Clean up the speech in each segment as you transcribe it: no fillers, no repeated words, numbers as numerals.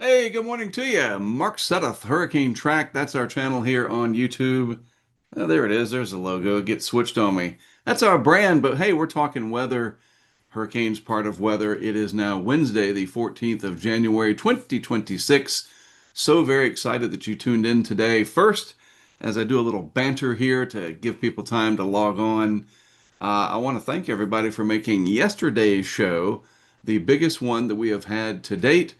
Hey, good morning to you. Mark Sudduth, Hurricane Track. That's our channel here on YouTube. There it is. There's the logo. It gets switched on me. That's our brand, but hey, we're talking weather. Hurricane's part of weather. It is now Wednesday, the 14th of January, 2026. So very excited that you tuned in today. First, as I do a little banter here to give people time to log on, I want to thank everybody for making yesterday's show the biggest one that we have had to date.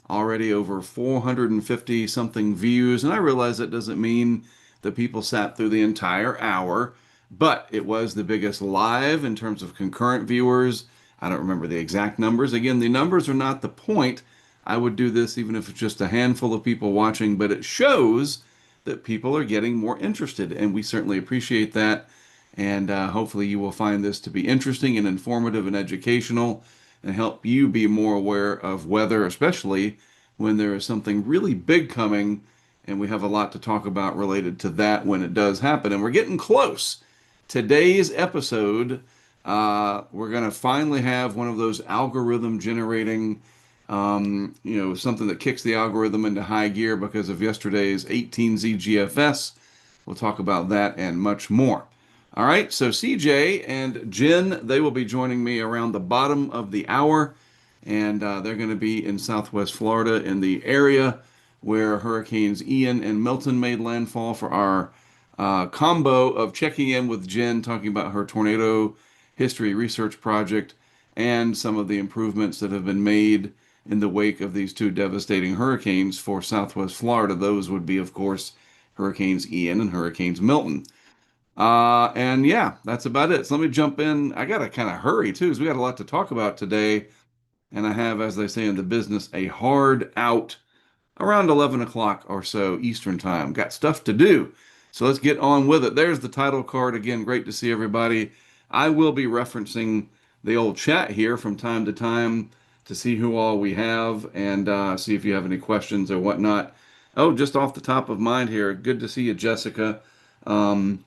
Already over 450 something views. And I realize that doesn't mean that people sat through the entire hour, but it was the biggest live in terms of concurrent viewers. I don't remember the exact numbers. Again, the numbers are not the point. I would do this even if it's just a handful of people watching, but it shows that people are getting more interested, and we certainly appreciate that. And hopefully, you will find this to be interesting and informative and educational and help you be more aware of weather, especially when there is something really big coming. And we have a lot to talk about related to that when it does happen. And we're getting close. Today's episode, we're going to finally have one of those algorithm generating, something that kicks the algorithm into high gear because of yesterday's 18Z GFS. We'll talk about that and much more. All right, so CJ and Jen, they will be joining me around the bottom of the hour, and they're going to be in Southwest Florida in the area where Hurricanes Ian and Milton made landfall for our combo of checking in with Jen, talking about her tornado history research project and some of the improvements that have been made in the wake of these two devastating hurricanes for Southwest Florida. Those would be, of course, Hurricanes Ian and Hurricanes Milton. And yeah, that's about it. So let me jump in. I got to kind of hurry too, because we got a lot to talk about today. And I have, as they say in the business, a hard out around 11 o'clock or so Eastern time. Got stuff to do. So let's get on with it. There's the title card. Again, great to see everybody. I will be referencing the old chat here from time to time to see who all we have and see if you have any questions or whatnot. Oh, just off the top of mind here, good to see you, Jessica. Um,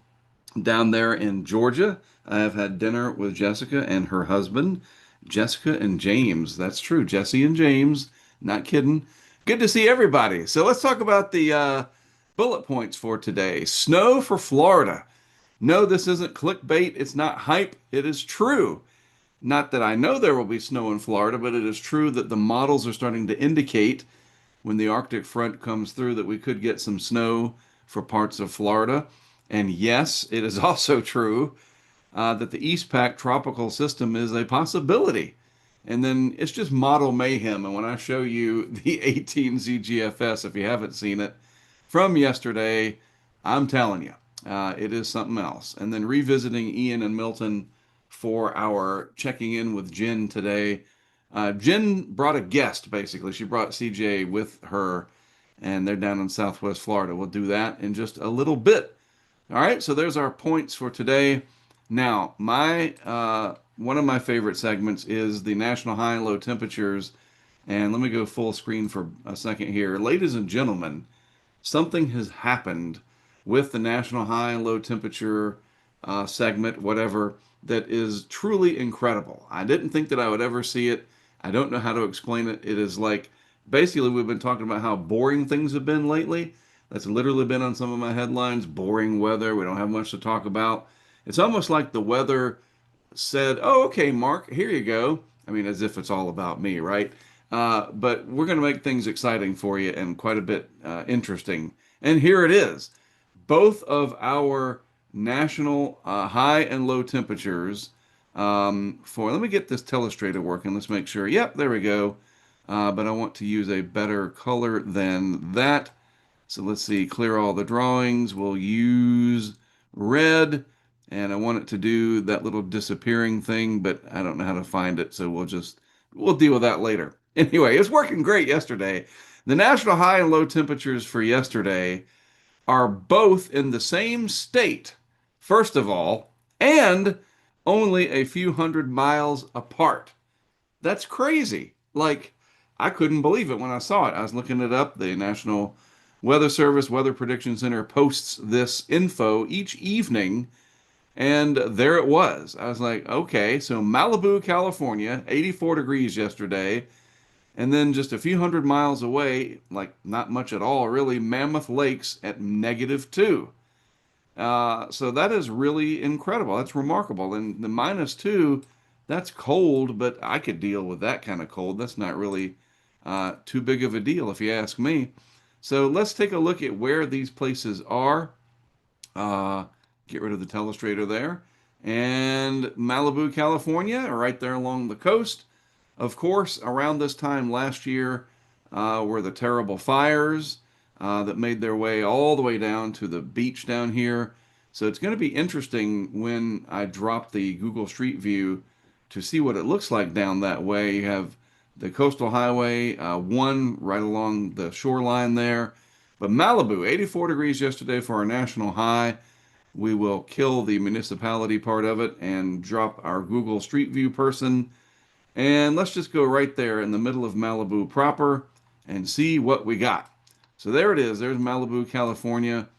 Down there in Georgia. I have had dinner with Jessica and her husband, Jessica and James. That's true, Jesse and James. Not kidding. Good to see everybody. So let's talk about the bullet points for today. Snow for Florida. No, this isn't clickbait. It's not hype. It is true. Not that I know there will be snow in Florida, but it is true that the models are starting to indicate when the Arctic front comes through that we could get some snow for parts of Florida. And yes, it is also true that the East Pac tropical system is a possibility. And then it's just model mayhem. And when I show you the 18ZGFS, if you haven't seen it from yesterday, I'm telling you, it is something else. And then revisiting Ian and Milton for our checking in with Jen today. Jen brought a guest, basically. She brought CJ with her, and they're down in Southwest Florida. We'll do that in just a little bit. All right, so there's our points for today. Now, my one of my favorite segments is the national high and low temperatures. And let me go full screen for a second here. Ladies and gentlemen, something has happened with the national high and low temperature segment, whatever, that is truly incredible. I didn't think that I would ever see it. I don't know how to explain it. It is like basically we've been talking about how boring things have been lately. That's literally been on some of my headlines. Boring weather. We don't have much to talk about. It's almost like the weather said, "Oh, okay, Mark, here you go." I mean, as if it's all about me, right? But we're going to make things exciting for you and quite a bit interesting. And here it is. Both of our national high and low temperatures let me get this telestrator working. Let's make sure. Yep, there we go. But I want to use a better color than that. So let's see, clear all the drawings. We'll use red, and I want it to do that little disappearing thing, but I don't know how to find it, so we'll deal with that later. Anyway, it's working great yesterday. The national high and low temperatures for yesterday are both in the same state, first of all, and only a few hundred miles apart. That's crazy. Like, I couldn't believe it when I saw it. I was looking it up. The National Weather Service Weather Prediction Center posts this info each evening, and there it was. I was like, okay, so Malibu, California, 84 degrees yesterday, And then just a few hundred miles away, like not much at all, really, Mammoth Lakes at -2. So that is really incredible. That's remarkable. And the -2, that's cold, but I could deal with that kind of cold. That's not really too big of a deal, if you ask me. So let's take a look at where these places are. Uh, get rid of the telestrator there. And Malibu, California, right there along the coast. Of course, around this time last year were the terrible fires that made their way all the way down to the beach down here. So it's going to be interesting when I drop the Google Street View to see what it looks like down that way. You have the Coastal Highway 1 right along the shoreline there. But Malibu, 84 degrees yesterday for our national high. We will kill the municipality part of it and drop our Google Street View person, and let's just go right there in the middle of Malibu proper and see what we got. So there it is. There's Malibu, California.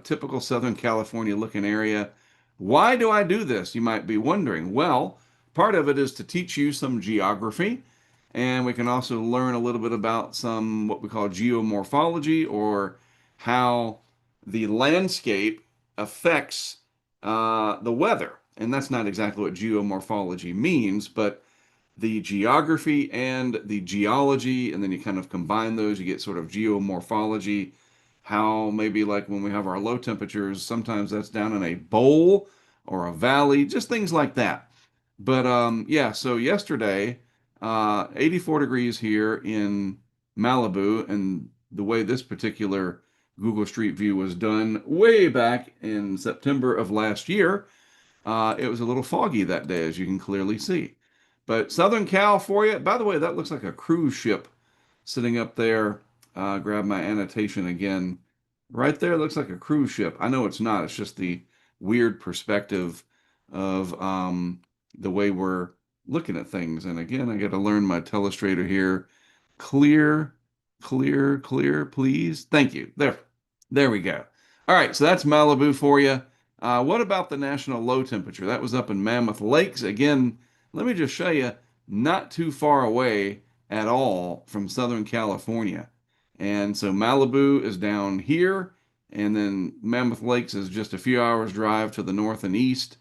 Typical Southern California looking area. Why do I do this? You might be wondering. Well, part of it is to teach you some geography, and we can also learn a little bit about some what we call geomorphology, or how the landscape affects the weather. And that's not exactly what geomorphology means, but the geography and the geology, and then you kind of combine those, you get sort of geomorphology. How maybe like when we have our low temperatures, sometimes that's down in a bowl or a valley, just things like that. But yeah, so yesterday, 84 degrees here in Malibu, and the way this particular Google Street View was done way back in September of last year, it was a little foggy that day, as you can clearly see. But Southern Cal for you. By the way, that looks like a cruise ship sitting up there. Grab my annotation again. Right there looks like a cruise ship. I know it's not. It's just the weird perspective of the way we're looking at things. And again, I got to learn my telestrator here. Clear, clear, clear, please. Thank you. There we go. All right, so that's Malibu for you. What about the national low temperature? That was up in Mammoth Lakes. Again, let me just show you, not too far away at all from Southern California. And so Malibu is down here, and then Mammoth Lakes is just a few hours drive to the north and east,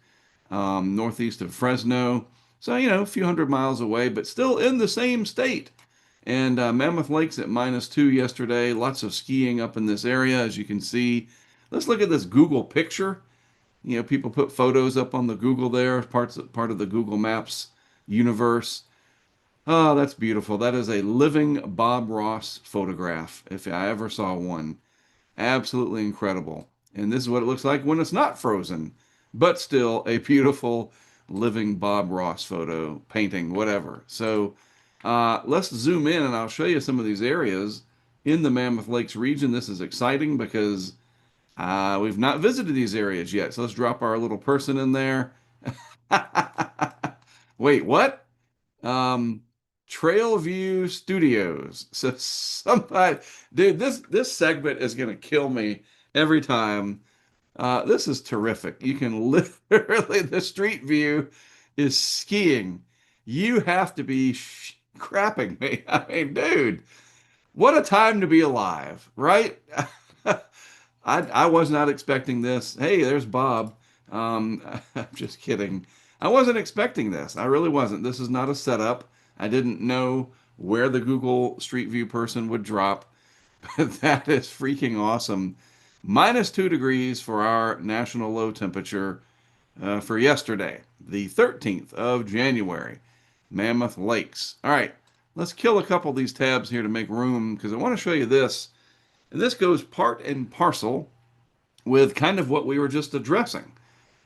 northeast of Fresno. So, a few hundred miles away, but still in the same state. And Mammoth Lakes at -2 yesterday. Lots of skiing up in this area, as you can see. Let's look at this Google picture. People put photos up on the Google there, part of the Google Maps universe. Oh, that's beautiful. That is a living Bob Ross photograph, if I ever saw one. Absolutely incredible. And this is what it looks like when it's not frozen, but still a beautiful living Bob Ross photo, painting, whatever. So let's zoom in and I'll show you some of these areas in the Mammoth Lakes region. This is exciting because we've not visited these areas yet. So let's drop our little person in there. Wait, what? Um, Trailview Studios. So somebody, dude, this segment is gonna kill me every time. This is terrific. You can literally, the street view is skiing. You have to be crapping me. I mean, dude, what a time to be alive, right? I was not expecting this. Hey, there's Bob. I'm just kidding. I wasn't expecting this. I really wasn't. This is not a setup. I didn't know where the Google Street View person would drop, but that is freaking awesome. -2 degrees for our national low temperature for yesterday, the 13th of January, Mammoth Lakes. All right, let's kill a couple of these tabs here to make room because I want to show you this. And this goes part and parcel with kind of what we were just addressing.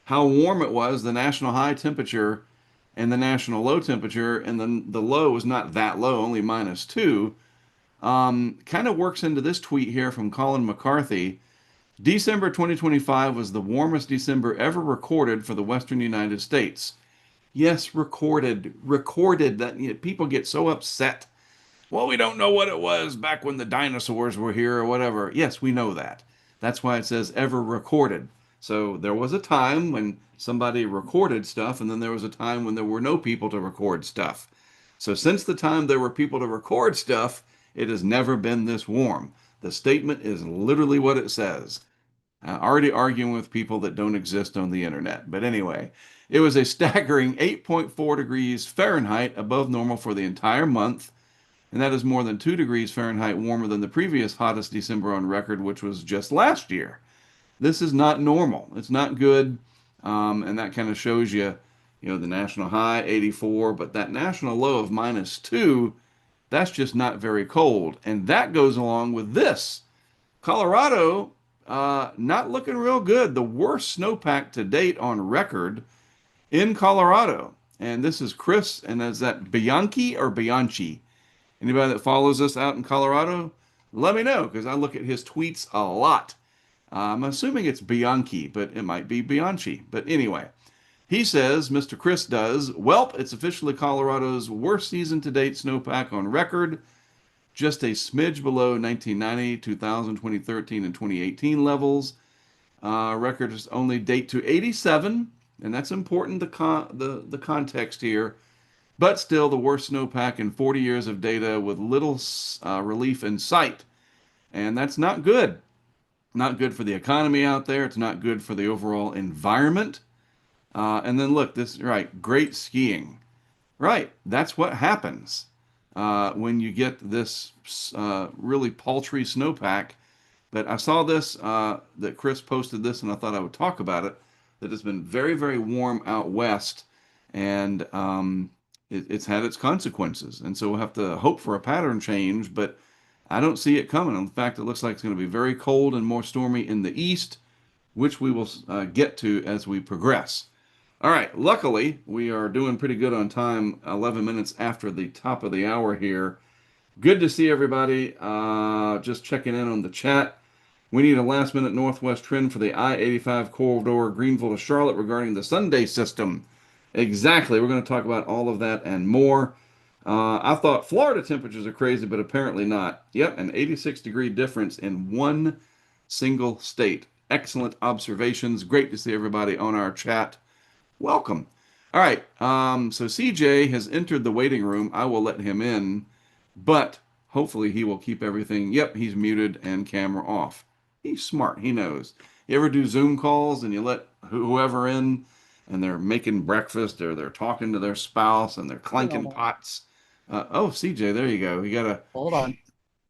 How warm it was, the national high temperature and the national low temperature, and then the low was not that low, only -2. Kind of works into this tweet here from Colin McCarthy. December 2025 was the warmest December ever recorded for the Western United States. Yes, recorded. Recorded. That people get so upset. Well, we don't know what it was back when the dinosaurs were here or whatever. Yes, we know that. That's why it says ever recorded. So there was a time when somebody recorded stuff, and then there was a time when there were no people to record stuff. So since the time there were people to record stuff, it has never been this warm. The statement is literally what it says. Already arguing with people that don't exist on the internet. But anyway, it was a staggering 8.4 degrees Fahrenheit above normal for the entire month, and that is more than 2 degrees Fahrenheit warmer than the previous hottest December on record, which was just last year. This is not normal. It's not good, and that kind of shows you, the national high 84, but that national low of -2, that's just not very cold, and that goes along with this. Colorado, not looking real good. The worst snowpack to date on record in Colorado. And this is Chris, and is that Bianchi or Bianchi? Anybody that follows us out in Colorado, let me know because I look at his tweets a lot. I'm assuming it's Bianchi, but it might be Bianchi. But anyway, he says, Mr. Chris does, Welp, it's officially Colorado's worst season to date snowpack on record, just a smidge below 1990, 2000, 2013, and 2018 levels. Records only date to 87, and that's important, the context here. But still, the worst snowpack in 40 years of data with little relief in sight. And that's not good. Not good for the economy out there. It's not good for the overall environment. And then look, this, right, great skiing. Right, that's what happens when you get this really paltry snowpack. But I saw this, that Chris posted this, and I thought I would talk about it. That it's been very, very warm out west, and it's had its consequences. And so we'll have to hope for a pattern change, but I don't see it coming. In fact, it looks like it's going to be very cold and more stormy in the east, which we will get to as we progress. All right, luckily, we are doing pretty good on time, 11 minutes after the top of the hour here. Good to see everybody. Just checking in on the chat. We need a last minute northwest trend for the I-85 corridor, Greenville to Charlotte, regarding the Sunday system. Exactly. We're going to talk about all of that and more. I thought Florida temperatures are crazy, but apparently not. Yep, an 86-degree difference in one single state. Excellent observations. Great to see everybody on our chat. Welcome. All right. So CJ has entered the waiting room. I will let him in, but hopefully he will keep everything. Yep, he's muted and camera off. He's smart. He knows. You ever do Zoom calls and you let whoever in and they're making breakfast or they're talking to their spouse and they're clanking pots? Oh, CJ, there you go. You gotta Hold on.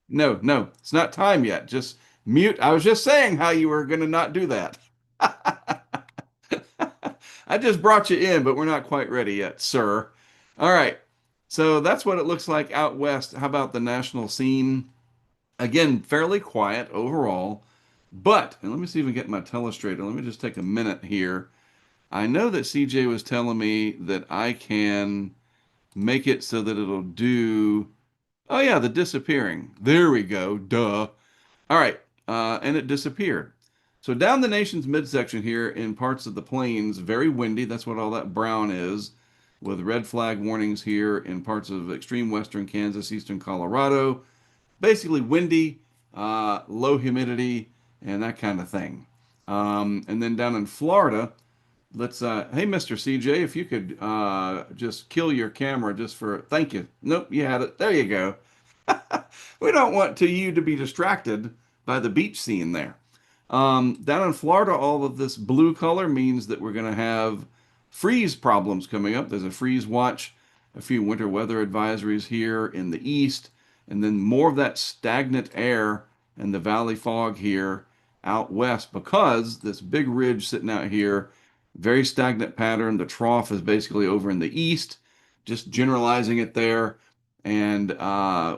No, no, it's not time yet. Just mute. I was just saying how you were gonna not do that. I just brought you in, but we're not quite ready yet, sir. All right. So that's what it looks like out west. How about the national scene? Again, fairly quiet overall. But, and let me see if we can get my telestrator. Let me just take a minute here. I know that CJ was telling me that I can make it so that it'll do. Oh, yeah, the disappearing. There we go. Duh. All right, and it disappeared. So down the nation's midsection here in parts of the plains, very windy. That's what all that brown is, with red flag warnings here in parts of extreme western Kansas, eastern Colorado. Basically windy, low humidity, and that kind of thing. And then down in Florida, let's, hey, Mr. CJ, if you could just kill your camera just for, thank you. Nope, you had it. There you go. We don't want you to be distracted by the beach scene there. Down in Florida, all of this blue color means that we're going to have freeze problems coming up. There's a freeze watch, a few winter weather advisories here in the east, and then more of that stagnant air and the valley fog here out west because this big ridge sitting out here, very stagnant pattern. The trough is basically over in the east, just generalizing it there. And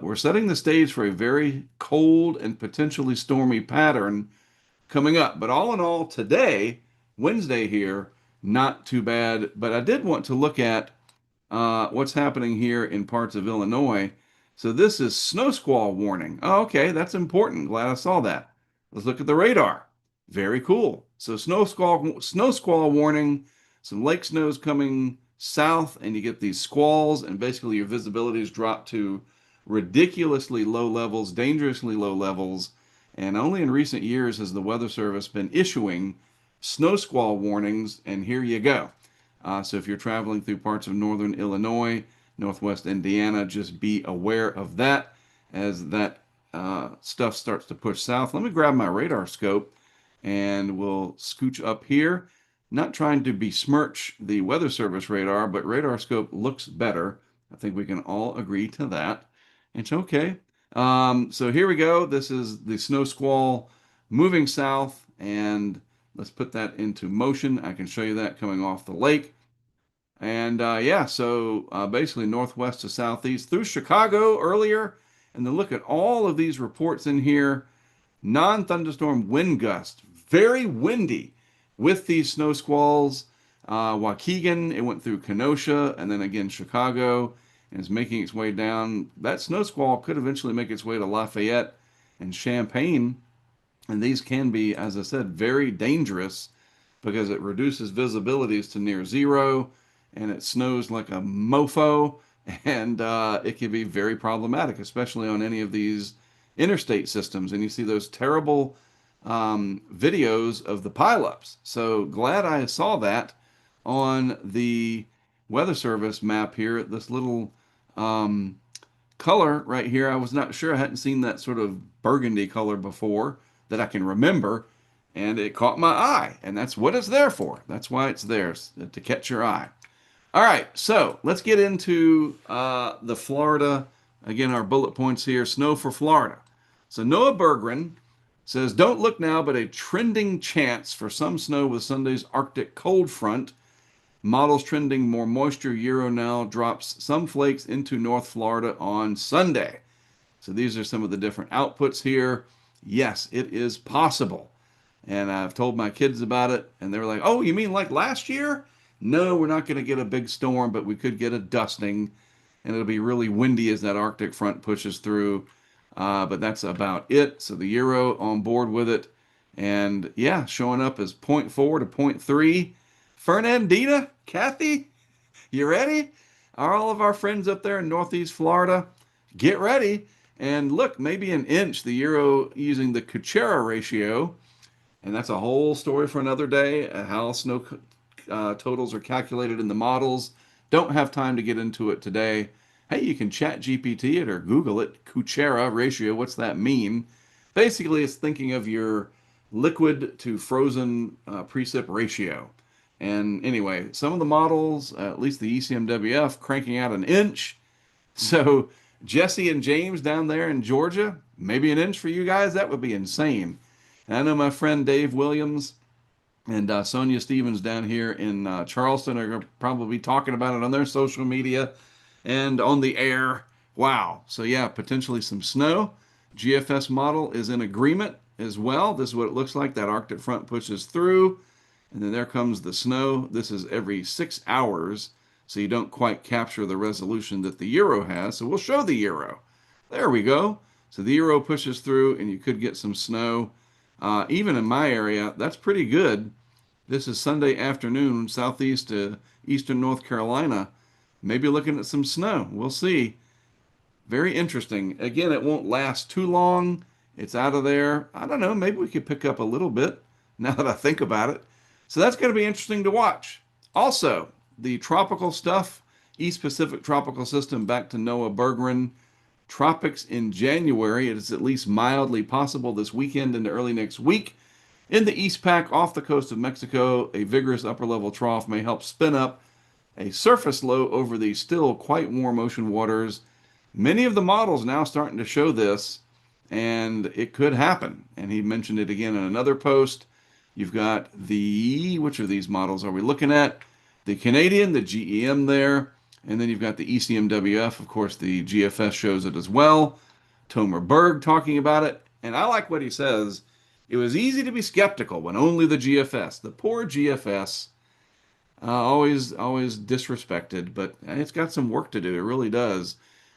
we're setting the stage for a very cold and potentially stormy pattern coming up. But all in all, today, Wednesday here, not too bad. But I did want to look at what's happening here in parts of Illinois. So this is snow squall warning. Oh, okay, that's important. Glad I saw that. Let's look at the radar. Very cool. So snow squall warning. Some lake snows coming south, and you get these squalls, and basically your visibility is dropped to ridiculously low levels, dangerously low levels. And only in recent years has the Weather Service been issuing snow squall warnings, and here you go. So if you're traveling through parts of northern Illinois, Northwest Indiana. Just be aware of that as that stuff starts to push south. Let me grab my radar scope and we'll scooch up here. Not trying to besmirch the Weather Service radar, but radar scope looks better. I think we can all agree to that. It's okay. So here we go. This is the snow squall moving south, and let's put that into motion. I can show you that coming off the lake. And yeah, so basically northwest to southeast through Chicago earlier. And then look at all of these reports in here. Non-thunderstorm wind gust, very windy with these snow squalls. Waukegan, it went through Kenosha and then again Chicago and is making its way down. That snow squall could eventually make its way to Lafayette and Champaign. And these can be, as I said, very dangerous because it reduces visibilities to near zero and it snows like a mofo. And it can be very problematic, especially on any of these interstate systems. And you see those terrible videos of the pileups. So glad I saw that on the Weather Service map here. This little um, color right here, I was not sure. I hadn't seen that sort of burgundy color before that I can remember. And it caught my eye. And that's what it's there for. That's why it's there, to catch your eye. All right, so let's get into the Florida. Again, our bullet points here. Snow for Florida. So Noah Berggren says, don't look now, but a trending chance for some snow with Sunday's Arctic cold front. Models trending more moisture. Euro now drops some flakes into North Florida on Sunday. So these are some of the different outputs here. Yes, it is possible. And I've told my kids about it, and they were like, oh, you mean like last year? No, we're not going to get a big storm, but we could get a dusting, and it'll be really windy as that Arctic front pushes through. But that's about it. So the Euro on board with it. And yeah, showing up as zero point 0.4 to zero point 0.3. Fernandina, Kathy, you ready? Are all of our friends up there in Northeast Florida? Get ready. And look, maybe an inch, the Euro using the Kuchera ratio. And that's a whole story for another day, how snow totals are calculated in the models. Don't have time to get into it today. Hey, you can chat GPT it or Google it. Kuchera ratio, what's that mean? Basically, it's thinking of your liquid to frozen precip ratio. And anyway, some of the models, at least the ECMWF, cranking out an inch. So Jesse and James down there in Georgia, maybe an inch for you guys, that would be insane. And I know my friend Dave Williams and Sonia Stevens down here in Charleston are going to probably be talking about it on their social media and on the air. Wow. So yeah, potentially some snow. GFS model is in agreement as well. This is what it looks like. That Arctic front pushes through. And then there comes the snow. This is every 6 hours. So you don't quite capture the resolution that the Euro has. So we'll show the Euro. There we go. So the Euro pushes through and you could get some snow. Even in my area, that's pretty good. This is Sunday afternoon, southeast to eastern North Carolina. Maybe looking at some snow. We'll see. Very interesting. Again, it won't last too long. It's out of there. I don't know. Maybe we could pick up a little bit now that I think about it. So that's going to be interesting to watch. Also, the tropical stuff, East Pacific tropical system, back to Noah Berggren. Tropics in January. It is at least mildly possible this weekend into early next week. In the East Pac off the coast of Mexico, a vigorous upper level trough may help spin up a surface low over the still quite warm ocean waters. Many of the models now starting to show this, and it could happen. And he mentioned it again in another post. You've got which of these models are we looking at? The Canadian, the GEM there, and then you've got the ECMWF. Of course, the GFS shows it as well. Tomer Berg talking about it. And I like what he says. It was easy to be skeptical when only the GFS, the poor GFS, always disrespected, but it's got some work to do. It really does.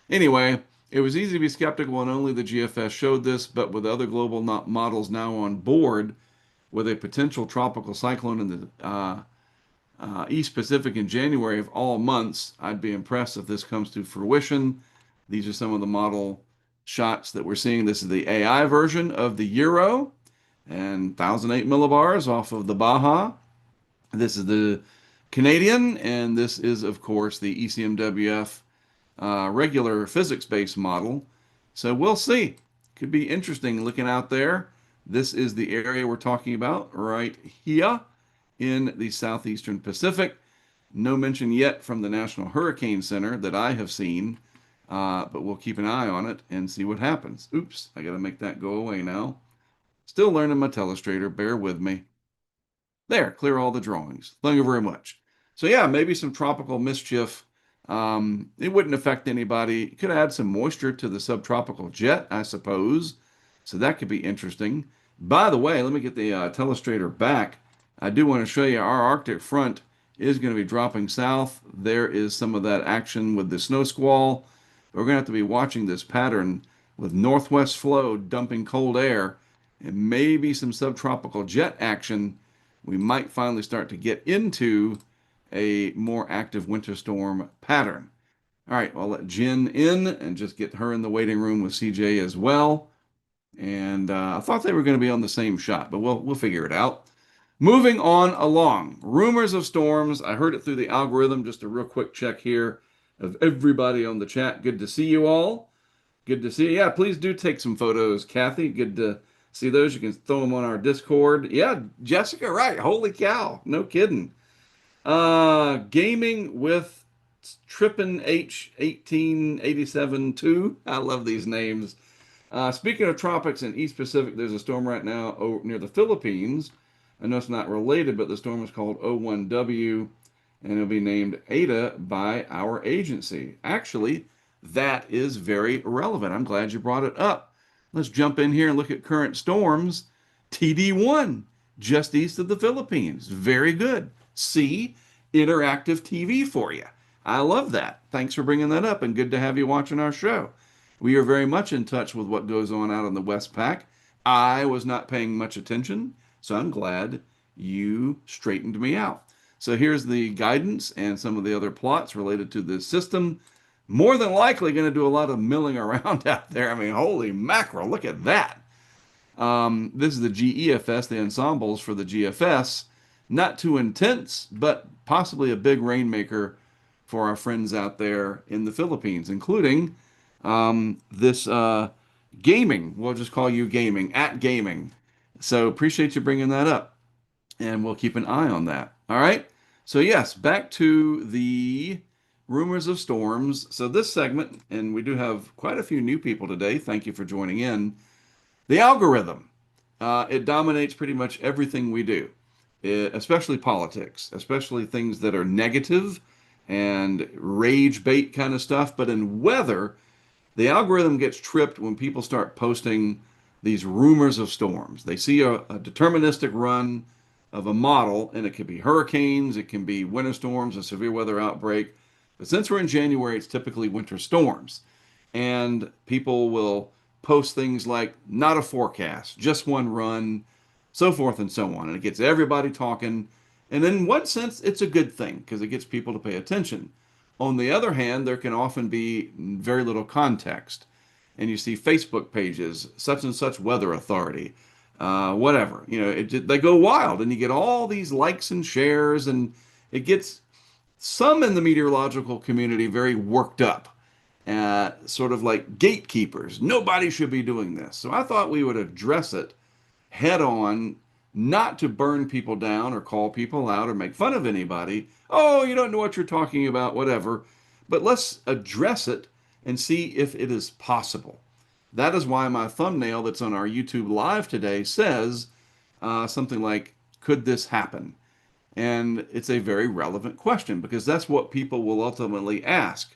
Anyway, it was easy to be skeptical when only the GFS showed this, but with other global models now on board, with a potential tropical cyclone in the East Pacific in January of all months, I'd be impressed if this comes to fruition. These are some of the model shots that we're seeing. This is the AI version of the Euro and 1008 millibars off of the Baja. This is the Canadian, and this is, of course, the ECMWF regular physics-based model. So we'll see. Could be interesting looking out there. This is the area we're talking about right here in the southeastern Pacific. No mention yet from the National Hurricane Center that I have seen, but we'll keep an eye on it and see what happens. Oops, I got to make that go away now. Still learning my telestrator, bear with me. There, clear all the drawings. Thank you very much. So yeah, maybe some tropical mischief. It wouldn't affect anybody. It could add some moisture to the subtropical jet, I suppose. So that could be interesting. By the way, let me get the telestrator back. I do want to show you our Arctic front is going to be dropping south. There is some of that action with the snow squall. We're going to have to be watching this pattern with northwest flow dumping cold air and maybe some subtropical jet action. We might finally start to get into a more active winter storm pattern. All right, well, I'll let Jen in and just get her in the waiting room with CJ as well. And I thought they were going to be on the same shot, but we'll figure it out. Moving on along, rumors of storms. I heard it through the algorithm. Just a real quick check here of everybody on the chat. Good to see you all. Good to see you. Yeah, please do take some photos, Kathy. Good to see those. You can throw them on our Discord. Yeah, Jessica, right. Holy cow. No kidding. Gaming with Trippin H1887 2. I love these names. Speaking of tropics and East Pacific, there's a storm right now near the Philippines. I know it's not related, but the storm is called O1W, and it'll be named Ada by our agency. Actually, that is very relevant. I'm glad you brought it up. Let's jump in here and look at current storms. TD1, just east of the Philippines. Very good. See, interactive TV for you. I love that. Thanks for bringing that up, and good to have you watching our show. We are very much in touch with what goes on out in the Westpac. I was not paying much attention, so I'm glad you straightened me out. So here's the guidance and some of the other plots related to this system. More than likely going to do a lot of milling around out there. I mean, holy mackerel, look at that. This is the GEFS, the ensembles for the GFS. Not too intense, but possibly a big rainmaker for our friends out there in the Philippines, including this gaming. We'll just call you gaming, at gaming. So appreciate you bringing that up, and we'll keep an eye on that. All right. So yes, back to the rumors of storms. So this segment, and we do have quite a few new people today. Thank you for joining in. The algorithm. It dominates pretty much everything we do, especially politics, especially things that are negative and rage bait kind of stuff. But in weather, the algorithm gets tripped when people start posting these rumors of storms. They see a deterministic run of a model, and it could be hurricanes, it can be winter storms, a severe weather outbreak. But since we're in January, it's typically winter storms. And people will post things like not a forecast, just one run, so forth and so on. And it gets everybody talking. And in one sense, it's a good thing because it gets people to pay attention. On the other hand, there can often be very little context. And you see Facebook pages, such and such weather authority, whatever. You know, they go wild, and you get all these likes and shares, and it gets some in the meteorological community very worked up, sort of like gatekeepers. Nobody should be doing this. So I thought we would address it head on, not to burn people down or call people out or make fun of anybody. Oh, you don't know what you're talking about, whatever. But let's address it and see if it is possible. That is why my thumbnail that's on our YouTube live today says something like, could this happen? And it's a very relevant question because that's what people will ultimately ask.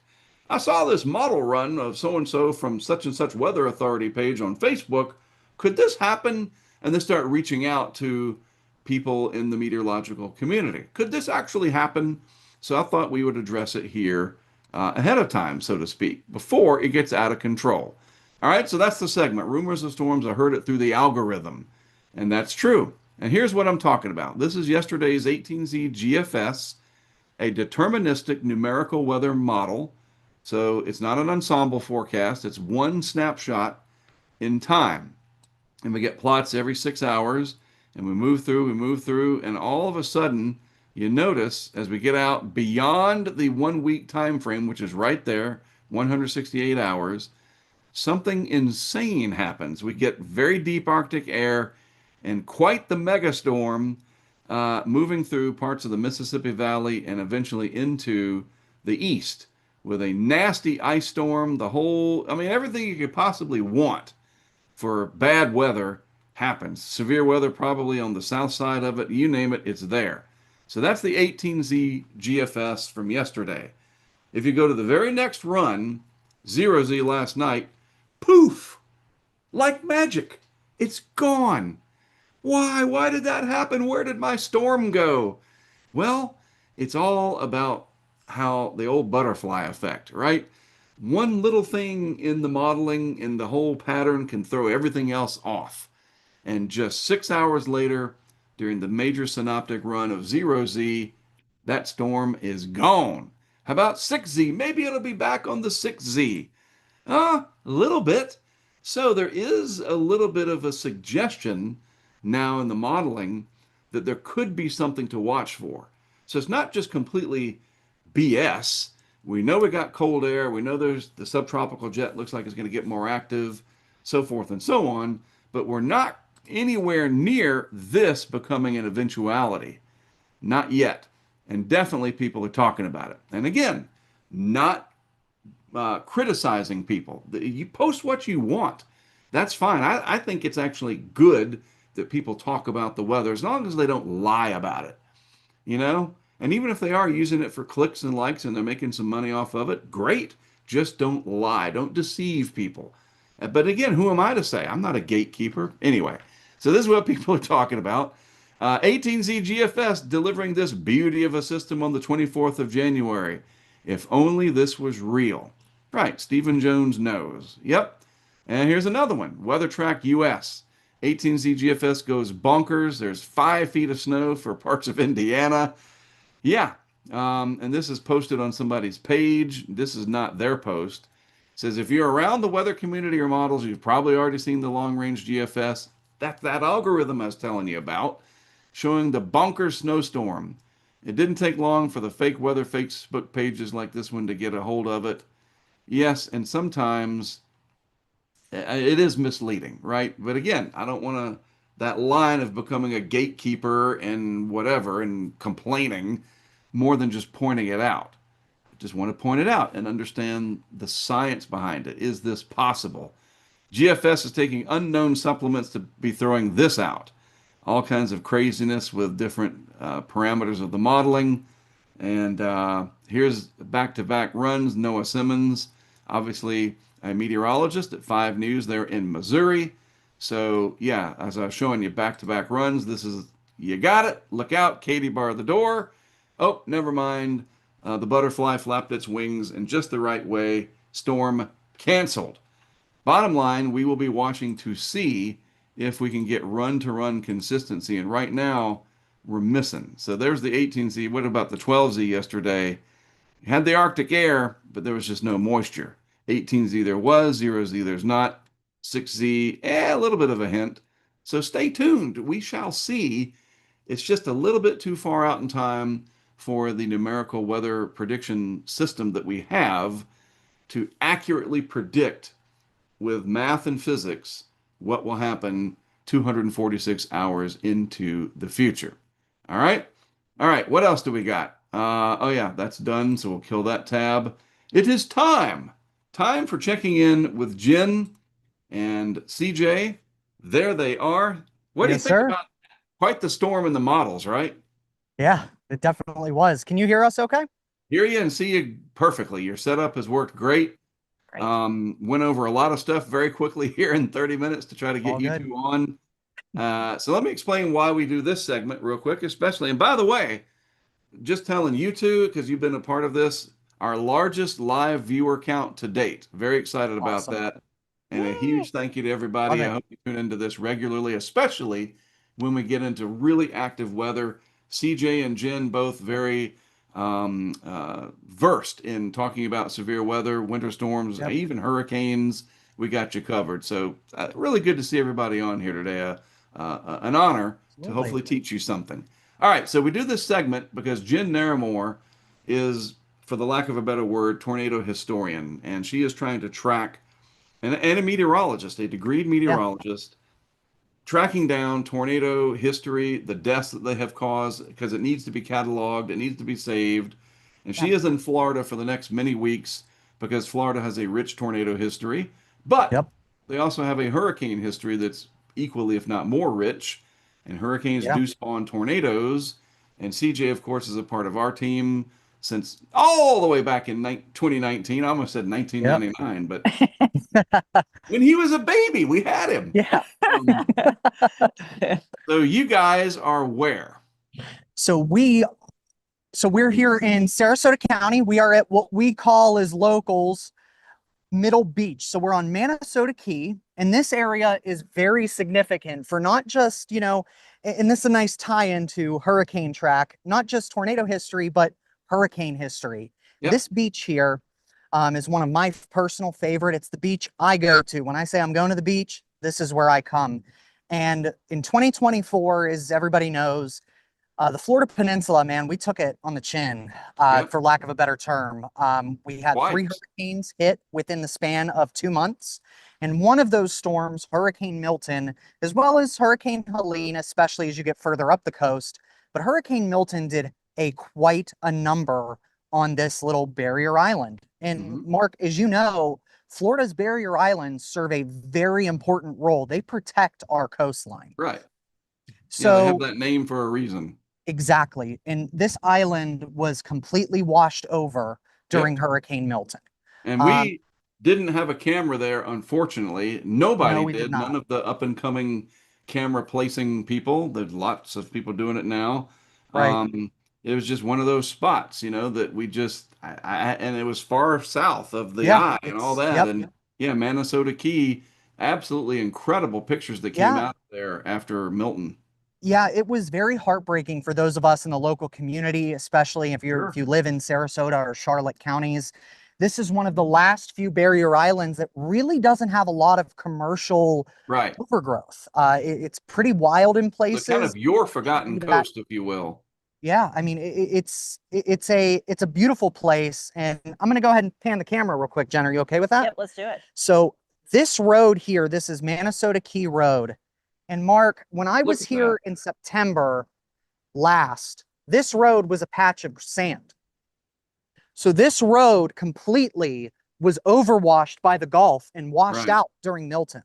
I saw this model run of so-and-so from such and such weather authority page on Facebook. Could this happen? And they start reaching out to people in the meteorological community. Could this actually happen? So I thought we would address it here ahead of time, so to speak, before it gets out of control. All right, so that's the segment. Rumors of storms. I heard it through the algorithm, and that's true. And here's what I'm talking about. This is yesterday's 18Z GFS, a deterministic numerical weather model. So it's not an ensemble forecast. It's one snapshot in time. And we get plots every 6 hours, and we move through, and all of a sudden, you notice as we get out beyond the 1 week time frame, which is right there, 168 hours, something insane happens. We get very deep Arctic air and quite the megastorm moving through parts of the Mississippi Valley and eventually into the east with a nasty ice storm. I mean, everything you could possibly want for bad weather happens. Severe weather probably on the south side of it, you name it, it's there. So that's the 18Z GFS from yesterday. If you go to the very next run, 0Z last night, poof, like magic, it's gone. Why? Why did that happen? Where did my storm go? Well, it's all about how the old butterfly effect, right? One little thing in the modeling in the whole pattern can throw everything else off. And just 6 hours later, during the major synoptic run of 0Z, that storm is gone. How about 6Z? Maybe it'll be back on the 6Z. A little bit. So there is a little bit of a suggestion now in the modeling that there could be something to watch for. So it's not just completely BS. We know we got cold air. We know there's the subtropical jet looks like it's going to get more active, so forth and so on. But we're not anywhere near this becoming an eventuality. Not yet. And definitely people are talking about it. And again, not criticizing people. You post what you want. That's fine. I think it's actually good that people talk about the weather as long as they don't lie about it, you know? And even if they are using it for clicks and likes and they're making some money off of it, great. Just don't lie. Don't deceive people. But again, who am I to say? I'm not a gatekeeper. Anyway, so this is what people are talking about. 18Z GFS delivering this beauty of a system on the 24th of January. If only this was real. Right, Stephen Jones knows. Yep. And here's another one. WeatherTrack US. 18Z GFS goes bonkers. There's 5 feet of snow for parts of Indiana. Yeah. And this is posted on somebody's page. This is not their post. It says if you're around the weather community or models, you've probably already seen the long range GFS. That's that algorithm I was telling you about, showing the bonkers snowstorm. It didn't take long for the fake weather Facebook pages like this one to get a hold of it. Yes, and sometimes it is misleading, right? But again, I don't want to that line of becoming a gatekeeper and whatever and complaining more than just pointing it out. I just want to point it out and understand the science behind it. Is this possible? GFS is taking unknown supplements to be throwing this out. All kinds of craziness with different parameters of the modeling. And here's back-to-back runs. Noah Simmons, obviously a meteorologist at 5 News there in Missouri. So yeah, as I was showing you back-to-back runs, this is, you got it. Look out, Katie barred the door. Oh, never mind. The butterfly flapped its wings in just the right way. Storm canceled. Bottom line, we will be watching to see if we can get run-to-run consistency. And right now, we're missing. So there's the 18Z. What about the 12Z yesterday? Had the Arctic air, but there was just no moisture. 18Z there was, 0Z there's not. 6Z, a little bit of a hint. So stay tuned. We shall see. It's just a little bit too far out in time for the numerical weather prediction system that we have to accurately predict with math and physics what will happen 246 hours into the future. All right? All right, what else do we got? Oh yeah, that's done, so we'll kill that tab. It is time. Time for checking in with Jen and CJ. There they are. What do you Yes, think sir. about quite the storm in the models, right? Yeah, it definitely was. Can you hear us okay? Hear you and see you perfectly. Your setup has worked great. Great. Went over a lot of stuff very quickly here in 30 minutes to try to get All you good. two on. So let me explain why we do this segment real quick, especially. And by the way, just telling you two, because you've been a part of this, our largest live viewer count to date. Very excited about Awesome. that. And a Woo! huge thank you to Love everybody. I it. hope you tune into this regularly, especially when we get into really active weather. CJ and Jen both very versed in talking about severe weather, winter storms, Yep. even hurricanes. We got you covered. So really good to see everybody on here today. An honor to Absolutely. hopefully teach you something. All right, so we do this segment because Jen Naramore is for the lack of a better word, tornado historian, and she is trying to track and a meteorologist, a degreed Yeah. meteorologist, tracking down tornado history, the deaths that they have caused, because it needs to be cataloged, it needs to be saved. And she Yep. is in Florida for the next many weeks because Florida has a rich tornado history. But Yep. they also have a hurricane history that's equally, if not more, rich. And hurricanes Yeah. do spawn tornadoes. And CJ, of course, is a part of our team since all the way back in 2019. I almost said Yep. 1999, but when he was a baby, we had him. Yeah. Um, so you guys are where? So we're here in Sarasota County. We are at what we call as locals Middle Beach. So we're on Manasota Key, and this area is very significant for not just, and this is a nice tie into hurricane track, not just tornado history, but hurricane history. Yep. This beach here is one of my personal favorite. It's the beach I go to. When I say I'm going to the beach, this is where I come. And in 2024, as everybody knows, the Florida Peninsula, man, we took it on the chin, Yep. for lack of a better term. We had three Twice. hurricanes hit within the span of 2 months. And one of those storms, Hurricane Milton, as well as Hurricane Helene, especially as you get further up the coast. But Hurricane Milton did quite a number on this little barrier island. And Hmm. Mark, as you know, Florida's barrier islands serve a very important role. They protect our coastline. Right. Yeah, they have So that name for a reason. exactly. And this island was completely washed over Yep. during Hurricane Milton. And Um, we didn't have a camera there, unfortunately. no, Nobody we did did. None not. of the up and coming camera placing people. There's lots of people doing it now. Right. Um, it was just one of those spots, that we just, and it was far south of the Yeah, eye and all it's, that. yep. And yeah, Manasota Key, absolutely incredible pictures that came Yeah. out there after Milton. Yeah, it was very heartbreaking for those of us in the local community, especially if Sure. you live in Sarasota or Charlotte counties. This is one of the last few barrier islands that really doesn't have a lot of commercial Right. overgrowth. It's pretty wild in So kind places. of your Maybe forgotten that, coast, if you will. yeah, I mean, it's a beautiful place, and I'm gonna go ahead and pan the camera real quick. Jen, are you okay with that? Yep, let's do it. So this road here, this is Manasota Key Road. And Mark, when I Look was at that. here in September last, this road was a patch of sand. So this road completely was overwashed by the Gulf and washed Right. out during Milton.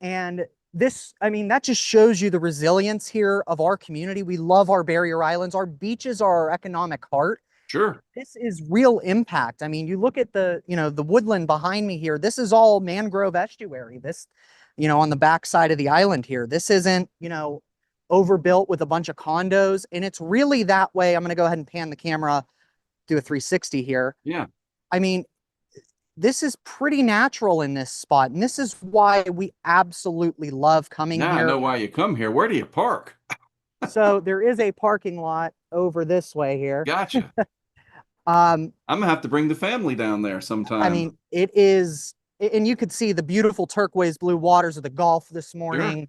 And this, I mean, that just shows you the resilience here of our community. We love our barrier islands. Our beaches are our economic heart. Sure. This is real impact. I mean, you look at the woodland behind me here. This is all mangrove estuary. This, on the back side of the island here. This isn't, overbuilt with a bunch of condos. And it's really that way. I'm going to go ahead and pan the camera, do a 360 here. Yeah. I mean, this is pretty natural in this spot. And this is why we absolutely love coming Now I here. know why you come here. Where do you park? So there is a parking lot over this way here. Gotcha. Um, I'm gonna have to bring the family down there I sometime. mean, it is, and you could see the beautiful turquoise blue waters of the Gulf this Sure. morning.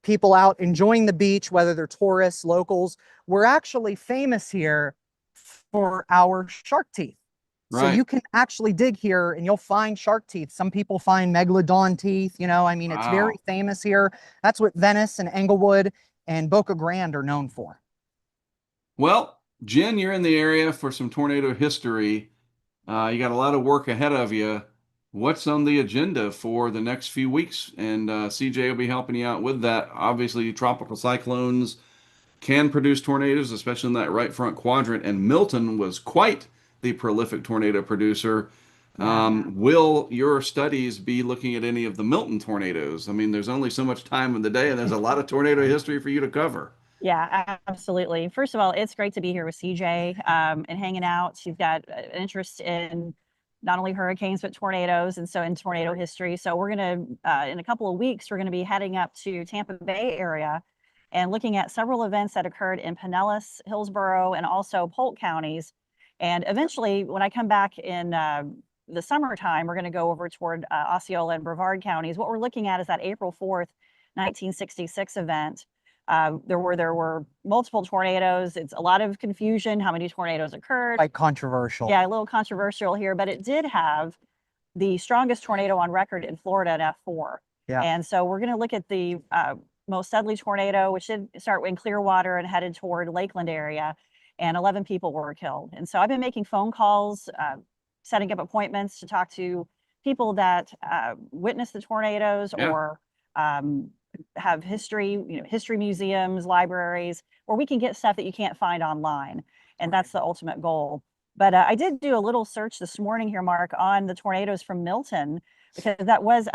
People out enjoying the beach, whether they're tourists, locals. We're actually famous here for our shark teeth. So Right. you can actually dig here and you'll find shark teeth. Some people find megalodon teeth. I mean, it's very Wow. famous here. That's what Venice and Englewood and Boca Grande are known for. Well, Jen, you're in the area for some tornado history. You got a lot of work ahead of you. What's on the agenda for the next few weeks? And CJ will be helping you out with that. Obviously, tropical cyclones can produce tornadoes, especially in that right front quadrant. And Milton was quite the prolific tornado producer. Yeah. Will your studies be looking at any of the Milton tornadoes? I mean, there's only so much time in the day, and there's a lot of tornado history for you to cover. Yeah, absolutely. First of all, it's great to be here with CJ and hanging out. You've got an interest in not only hurricanes, but tornadoes, and so in tornado history. So we're going to, in a couple of weeks, we're going to be heading up to Tampa Bay area and looking at several events that occurred in Pinellas, Hillsborough, and also Polk counties. And eventually, when I come back in the summertime, we're going to go over toward Osceola and Brevard counties. What we're looking at is that April 4th, 1966 event There were multiple tornadoes. It's a lot of confusion how many tornadoes occurred. Quite controversial. Yeah, a little controversial here, but it did have the strongest tornado on record in Florida at F4. Yeah. And so we're going to look at the most deadly tornado, which did start in Clearwater and headed toward Lakeland area, and 11 people were killed. And so I've been making phone calls, setting up appointments to talk to people that witnessed the tornadoes Yeah. or have history, history museums, libraries, where we can get stuff that you can't find online. And that's the ultimate goal. But I did do a little search this morning here, Mark, on the tornadoes from Milton, because that was,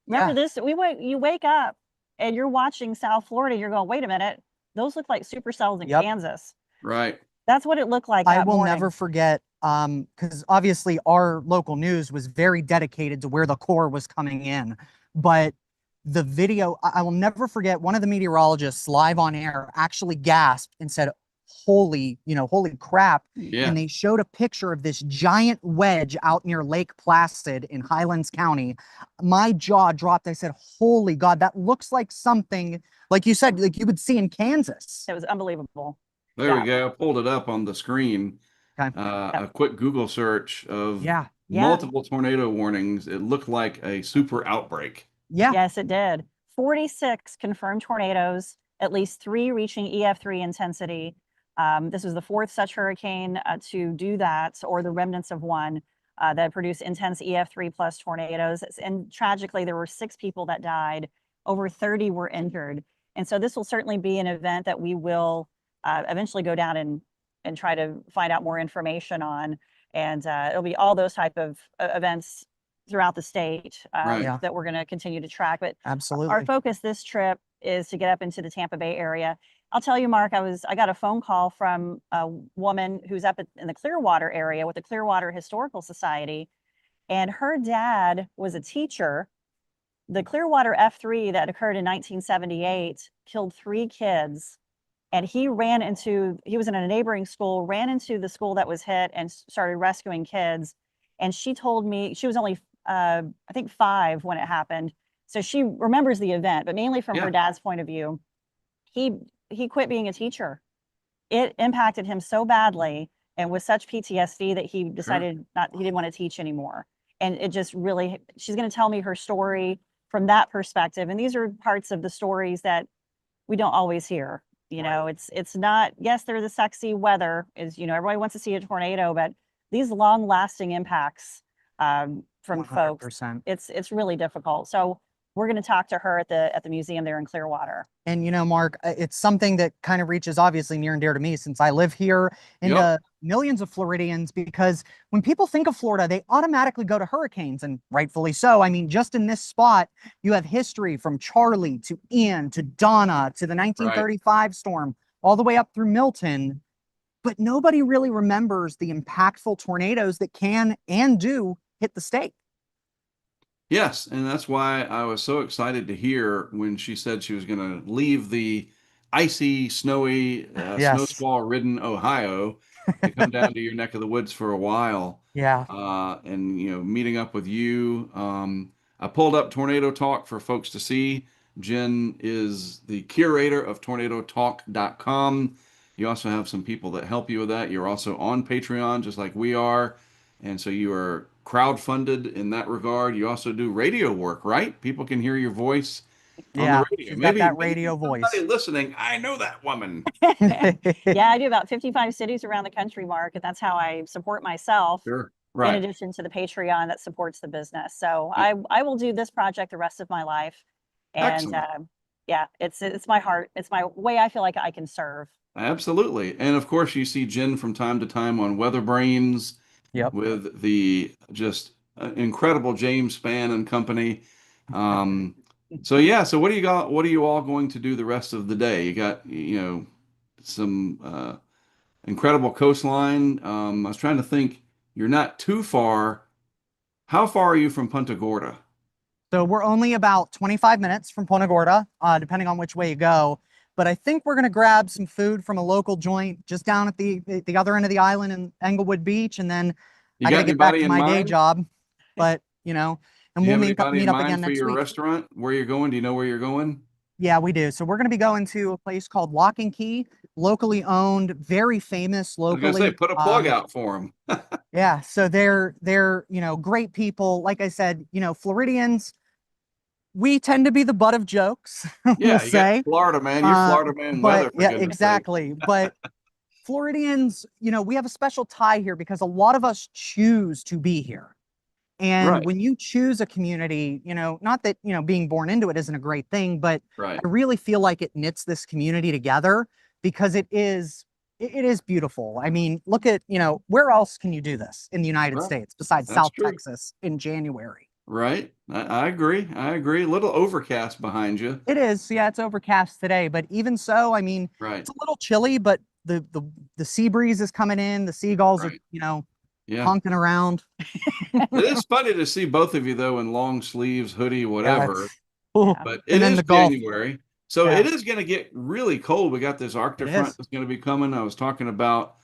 remember this, you wake up and you're watching South Florida, you're going, wait a minute, those look like supercells in Kansas. Right. That's what it looked like I that will morning. never forget, because obviously our local news was very dedicated to where the core was coming in. But the video, I will never forget, one of the meteorologists live on air actually gasped and said, holy crap. Yeah. And they showed a picture of this giant wedge out near Lake Placid in Highlands County. My jaw dropped. I said, holy God, that looks like something, like you said, like you would see in Kansas. It was unbelievable. There we go. I pulled it up on the screen. Okay. A quick Google search of Yeah. multiple tornado warnings. It looked like a super outbreak. Yeah. Yes, it did. 46 confirmed tornadoes, at least 3 reaching EF3 intensity. This was the 4th such hurricane to do that, or the remnants of one that produced intense EF3 plus tornadoes. And tragically, there were 6 people that died. Over 30 were injured. And so this will certainly be an event that we will eventually go down and try to find out more information on. And it'll be all those type of events throughout the state that we're going to continue to track. But absolutely, our focus this trip is to get up into the Tampa Bay area. I'll tell you, Mark, I got a phone call from a woman who's up in the Clearwater area with the Clearwater Historical Society, and her dad was a teacher. The Clearwater F3 that occurred in 1978 killed 3 kids, and he was in a neighboring school, ran into the school that was hit and started rescuing kids. And she told me she was only, I think 5 when it happened. So she remembers the event, but mainly from her dad's point of view. He quit being a teacher. It impacted him so badly and with such PTSD that he decided he didn't want to teach anymore. And it just really, she's going to tell me her story from that perspective. And these are parts of the stories that we don't always hear. It's not, yes, there's the sexy weather is, everybody wants to see a tornado, but these long lasting impacts from 100%. Folks, it's really difficult. So we're going to talk to her at the museum there in Clearwater. And Mark, it's something that kind of reaches obviously near and dear to me since I live here, and millions of Floridians, because when people think of Florida, they automatically go to hurricanes, and rightfully so. I mean, just in this spot, you have history from Charlie to Ian to Donna to the 1935 storm, all the way up through Milton. But nobody really remembers the impactful tornadoes that can and do hit the state. Yes, and that's why I was so excited to hear when she said she was going to leave the icy, snowy, snowsquall-ridden Ohio to come down to your neck of the woods for a while. Yeah. And meeting up with you. I pulled up Tornado Talk for folks to see. Jen is the curator of tornadotalk.com. You also have some people that help you with that. You're also on Patreon, just like we are. And so you are crowdfunded in that regard. You also do radio work, right? People can hear your voice on the radio. Maybe that radio voice. Somebody listening, I know that woman. Yeah, I do about 55 cities around the country, Mark, and that's how I support myself. Sure. Right. In addition to the Patreon that supports the business. So I will do this project the rest of my life. And it's my heart. It's my way I feel like I can serve. Absolutely. And of course, you see Jen from time to time on Weather Brains with the just incredible James Spann and company. So what do you got? What are you all going to do the rest of the day? You got, some incredible coastline. I was trying to think, you're not too far. How far are you from Punta Gorda? So we're only about 25 minutes from Punta Gorda, depending on which way you go. But I think we're going to grab some food from a local joint just down at the other end of the island in Englewood Beach. And then I got to get back to my day job. But, and we'll meet up again next week. For your restaurant, where you're going? Do you know where you're going? Yeah, we do. So we're going to be going to a place called Lock and Key, locally owned, very famous I was gonna say, locally. put a plug out for them. Yeah, so they're great people. Like I said, Floridians, we tend to be the butt of jokes, we'll Yeah, you got say. Florida, man. You're Florida man But weather, for yeah, goodness sake. exactly. But Floridians, we have a special tie here because a lot of us choose to be here. And Right, when you choose a community, not that, being born into it isn't a great thing, but right. I really feel like it knits this community together because it is beautiful. I mean, look at, where else can you do this in the United Right. States besides That's South true. Texas in January? Right. I agree. I agree. A little overcast behind you. It is. Yeah, it's overcast today, but even so, I mean, Right. it's a little chilly, but the sea breeze is coming in. The seagulls are, Right. Yeah. honking around. It is funny to see both of you though in long sleeves, hoodie, Yeah, whatever. ooh. Yeah. But it And then is the Gulf. January. So Yeah, it is going to get really cold. We got this it Arctic front is. that's going to be coming. I was talking about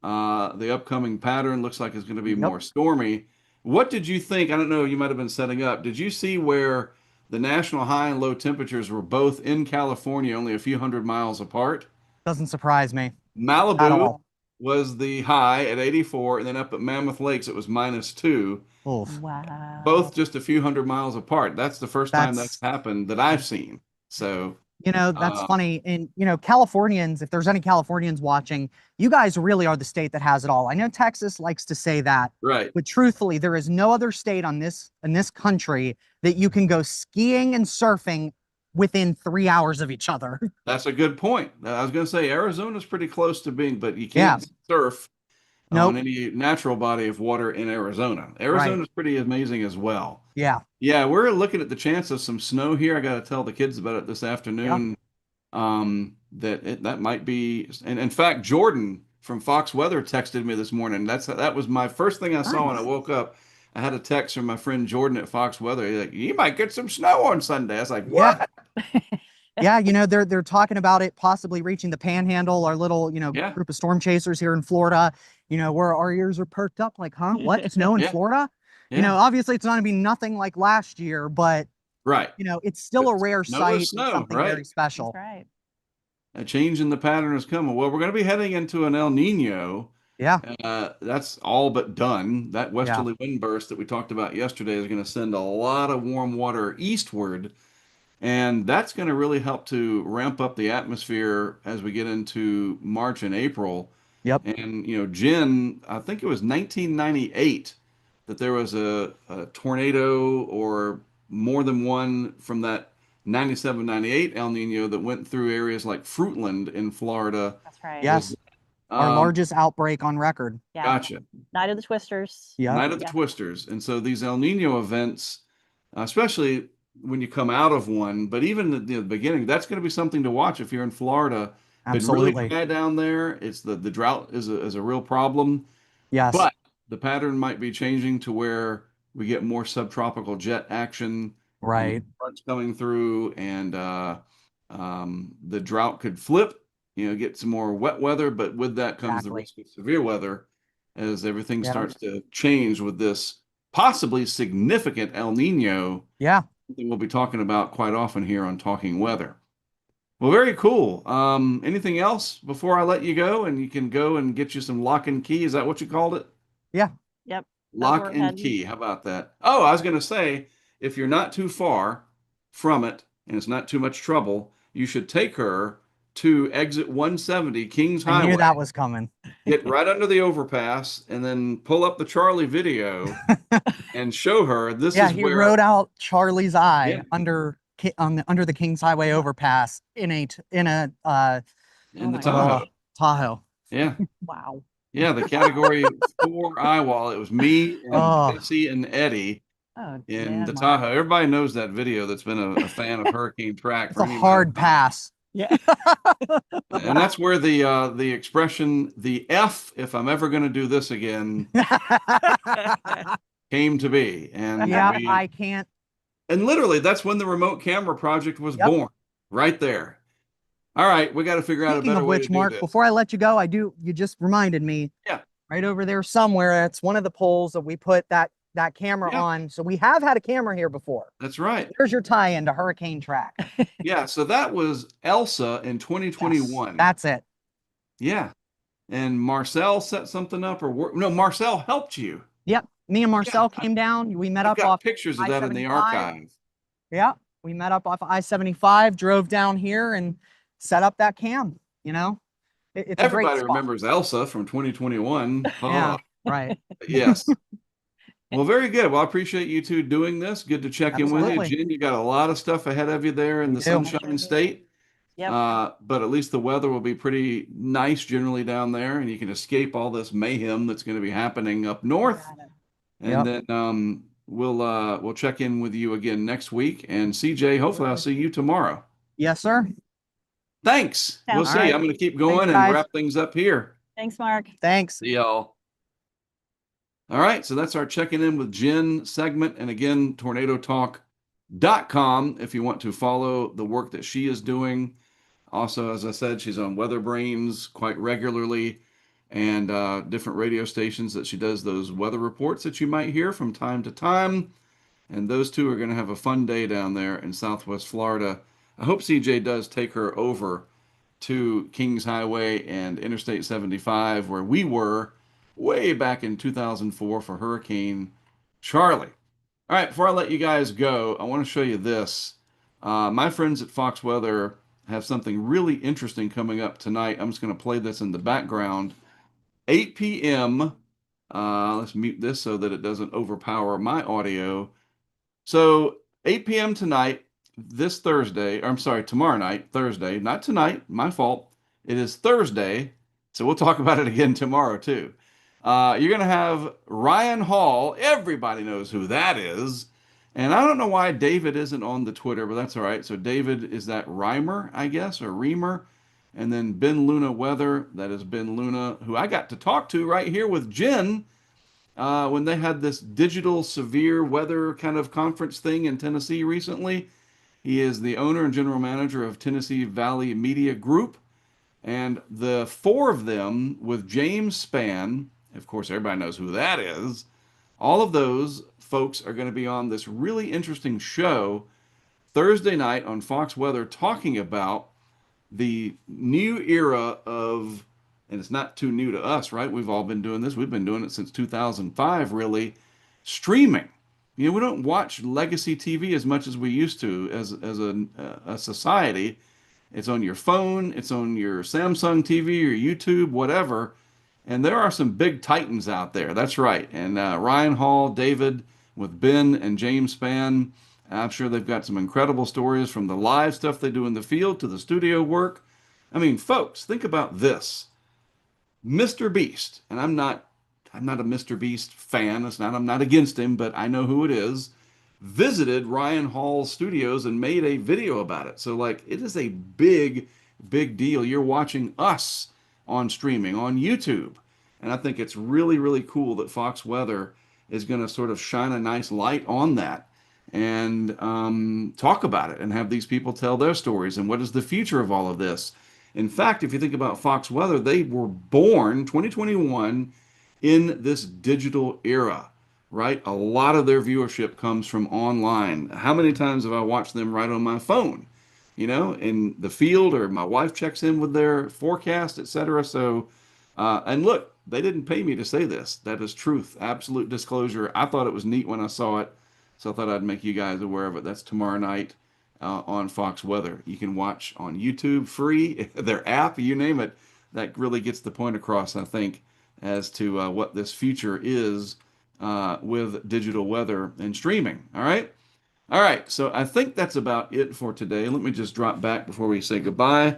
the upcoming pattern. Looks like it's going to be Yep. more stormy. What did you think? I don't know. You might have been setting up. Did you see where the national high and low temperatures were both in California, only a few hundred miles apart? Doesn't surprise me at Malibu all. was the high at 84, and then up at Mammoth Lakes it was -2, Oof. both Wow. just a few hundred miles apart. That's the first time that's That's happened that I've seen. So, That's uh, funny. And Californians, if there's any Californians watching, you guys really are the state that has it all. I know Texas likes to say that, right. but truthfully, there is no other state on this in this country that you can go skiing and surfing within 3 hours of each other. That's a good point. I was going to say Arizona's pretty close to being, but you Yeah. can't surf on Nope. any natural body of water in Arizona. Right. Arizona's pretty amazing as well. Yeah. Yeah, we're looking at the chance of some snow here. I got to tell the kids about it this Yeah. afternoon. That might be, and in fact, Jordan from Fox Weather texted me this morning. That was my first thing I saw when I Nice. woke up. I had a text from my friend Jordan at Fox Weather. He's like, "You might get some snow on Sunday." I was like, Yeah. "What?" Yeah, they're talking about it possibly reaching the Panhandle, our little, Yeah, group of storm chasers here in Florida, where our ears are perked up like, huh? What? Snow in yeah, Florida? yeah. Obviously it's not gonna be nothing like last year, but Right. it's still But a rare snow is sight and snow, something right? very That's special. right. A change in the pattern is coming. Well, we're going to be heading into an El Nino. Yeah, That's all but done. That yeah, westerly wind burst that we talked about yesterday is going to send a lot of warm water eastward, and that's going to really help to ramp up the atmosphere as we get into March and April. yep, And, Jen, I think it was 1998 that there was a tornado or more than one from that 97, 98 El Nino that went through areas like Fruitland in Florida. That's right. Was yes. Our um, largest outbreak on record. Yeah. Gotcha. Night of the Twisters. Yep, Night of the Yeah. Twisters. And so these El Nino events, especially when you come out of one, but even at the beginning, that's going to be something to watch if you're in Florida. Been really absolutely. dry down there. It's the drought is a real problem, Yes, but the pattern might be changing to where we get more subtropical jet action and right, fronts coming through, and the drought could flip. Get some more wet weather, but with that comes the exactly. risk of severe weather as everything Yeah, starts to change with this possibly significant El Nino, yeah. something we'll be talking about quite often here on Talking Weather. Well, very cool. Anything else before I let you go and you can go and get you some lock and key? Is that what you called it? Yeah. Yep. That's where Lock we're and heading. key. How about that? Oh, I was going to say, if you're not too far from it and it's not too much trouble, you should take her to exit 170 Kings I knew Highway. that was coming. Get right under the overpass and then pull up the Charlie video and show her this Yeah, is he where, wrote out Charlie's eye yeah, under the Kings Highway overpass in a Oh in the my gosh. uh, Tahoe. Tahoe. Yeah. Wow. Yeah, the category 4 eye wall. It was me and Oh, Jesse and Eddie Oh in the man. Mark. Tahoe. Everybody knows that video that's been a fan of Hurricane Track It's for a any amount hard of time. pass. Yeah. And that's where the expression "the F if I'm ever going to do this again" came to be. And Yep, we I can't. and literally that's when the remote camera project was Yep. born, right there. All right, we got to figure out a Speaking better of way to which, do Mark, this. before I let you go, you just reminded me Yeah. right over there somewhere. It's one of the poles that we put that that camera Yeah. on. So we have had a camera here before. That's right. There's your tie into hurricane track. Yeah, so that was Elsa in Yes, 2021. that's it. Yeah. And Marcel set something up, or no, Marcel helped you. Yep. Me and Yeah, Marcel came down. We met I've up got off pictures of that in the I-75. archive. Yeah. We met up off I-75, drove down here and set up that cam. You know, it's a great Everybody spot. remembers Elsa from 2021. Yeah. Oh, Right. yes. Well, very good. Well, I appreciate you two doing this. Good to check in with you. Absolutely. Jen, you got a lot of stuff ahead of you there in We the do. Sunshine State. Yep. But at least the weather will be pretty nice generally down there, and you can escape all this mayhem that's going to be happening up north. And Yep. then we'll check in with you again next week. And CJ, hopefully I'll see you tomorrow. Yes, sir. Thanks. We'll Sounds see. right. I'm going to keep Thanks, going and guys. wrap things up here. Thanks, Mark. Thanks. See y'all. All right, so that's our checking in with Jen segment. And again, tornadotalk.com if you want to follow the work that she is doing. Also, as I said, she's on Weather Brains quite regularly and different radio stations that she does those weather reports that you might hear from time to time. And those two are going to have a fun day down there in Southwest Florida. I hope CJ does take her over to Kings Highway and Interstate 75, where we were way back in 2004 for Hurricane Charlie. All right, before I let you guys go, I want to show you this. My friends at Fox Weather have something really interesting coming up tonight. I'm just going to play this in the background. 8 p.m. Let's mute this so that it doesn't overpower my audio. So 8 p.m. tonight, this Thursday, or I'm sorry, tomorrow night, Thursday, not tonight, my fault. It is Thursday, so we'll talk about it again tomorrow too. You're going to have Ryan Hall. Everybody knows who that is. And I don't know why David isn't on the Twitter, but that's all right. So David is that Reimer, I guess, or Reamer. And then Ben Luna Weather, that is Ben Luna, who I got to talk to right here with Jen when they had this digital severe weather kind of conference thing in Tennessee recently. He is the owner and general manager of Tennessee Valley Media Group. And the four of them with James Spann, of course, everybody knows who that is. All of those folks are going to be on this really interesting show Thursday night on Fox Weather talking about the new era of, and it's not too new to us, right? We've all been doing this. We've been doing it since 2005, really. Streaming. You know, we don't watch legacy TV as much as we used to as a society. It's on your phone, it's on your Samsung TV or YouTube, whatever. And there are some big titans out there. That's right. And Ryan Hall, David, with Ben and James Spann, I'm sure they've got some incredible stories from the live stuff they do in the field to the studio work. I mean, folks, think about this. Mr. Beast, and I'm not a Mr. Beast fan. I'm not against him, but I know who it is. Visited Ryan Hall's studios and made a video about it. So like it is a big, big deal. You're watching us on streaming on YouTube. And I think it's really, really cool that Fox Weather is going to sort of shine a nice light on that and talk about it and have these people tell their stories and what is the future of all of this. In fact, if you think about Fox Weather, they were born 2021 in this digital era, right? A lot of their viewership comes from online. How many times have I watched them right on my phone, in the field, or my wife checks in with their forecast, etc. So, and look, they didn't pay me to say this. That is truth, absolute disclosure. I thought it was neat when I saw it, so I thought I'd make you guys aware of it. That's tomorrow night on Fox Weather. You can watch on YouTube free, their app, you name it. That really gets the point across, I think, as to what this future is with digital weather and streaming. All right. All right. So I think that's about it for today. Let me just drop back before we say goodbye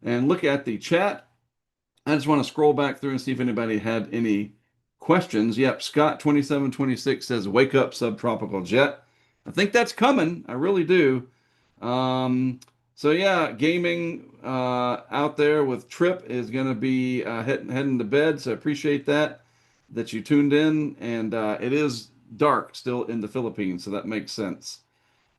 and look at the chat. I just want to scroll back through and see if anybody had any questions. Yep. Scott 2726 says, "Wake up, subtropical jet." I think that's coming. I really do. Um, so yeah, gaming out there with Trip is going to be heading to bed. So I appreciate that you tuned in, and it is dark still in the Philippines, so that makes sense.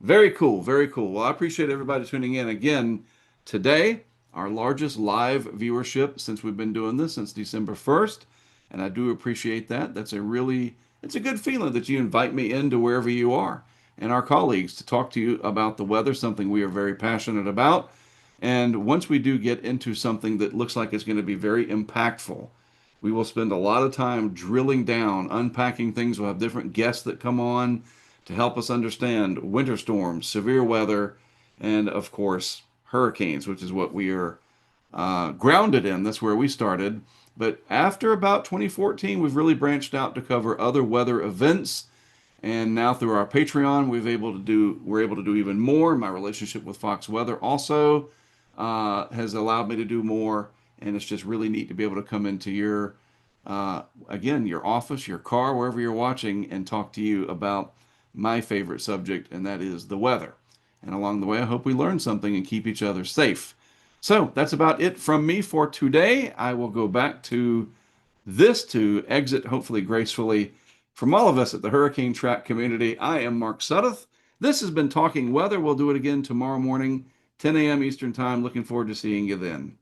Very cool, very cool. Well, I appreciate everybody tuning in again today. Our largest live viewership since we've been doing this since December 1st, and I do appreciate that. That's a really it's a good feeling that you invite me into wherever you are and our colleagues to talk to you about the weather, something we are very passionate about. And once we do get into something that looks like it's going to be very impactful, we will spend a lot of time drilling down, unpacking things. We'll have different guests that come on to help us understand winter storms, severe weather, and of course, hurricanes, which is what we are grounded in. That's where we started. But after about 2014, we've really branched out to cover other weather events. And now through our Patreon, we're able to do even more. My relationship with Fox Weather also has allowed me to do more. And it's just really neat to be able to come into your, again, your office, your car, wherever you're watching, and talk to you about my favorite subject, and that is the weather. And along the way, I hope we learn something and keep each other safe. So that's about it from me for today. I will go back to this to exit, hopefully gracefully. From all of us at the Hurricane Track community, I am Mark Sudduth. This has been Talking Weather. We'll do it again tomorrow morning, 10 a.m. Eastern Time. Looking forward to seeing you then.